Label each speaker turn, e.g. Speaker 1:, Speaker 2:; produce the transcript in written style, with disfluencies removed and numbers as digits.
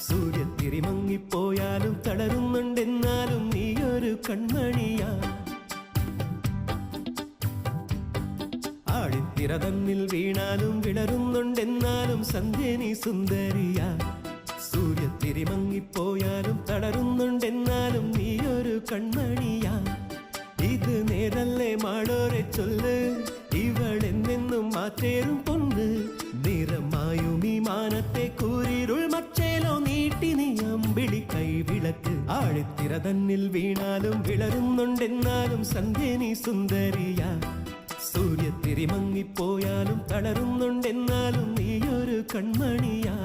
Speaker 1: സൂര്യത്തിരി മങ്ങിപ്പോയാലും തളരുന്നുണ്ടെന്നാലും നീയൊരു കൺമണിയാ. ആഴിത്തിര തന്നിൽ വീണാലും വിളരുന്നുണ്ടെന്നാലും സന്ധ്യ നീ സുന്ദരിയാ. സൂര്യത്തിരി മങ്ങിപ്പോയാലും തളരുന്നുണ്ടെന്നാലും നീയൊരു കൺമണിയാ. ഇത് നേരല്ലേ മാടോരെ ചൊല്ല്, ഇവളെന്നെന്നും മാറ്റേറും പൊന്ന്. നിറമായും ഈ മാനത്തെ കൂരിരുൾ മച്ചേലോ നീട്ടി നീ അമ്പിളി കൈവിളക്ക്. ആഴിത്തിര തന്നിൽ വീണാലും വിളരുന്നുണ്ടെന്നാലും സന്ധ്യ നീ സുന്ദരിയാ. സൂര്യത്തിരി മങ്ങിപ്പോയാലും തളരുന്നുണ്ടെന്നാലും നീയൊരു കൺമണിയാ.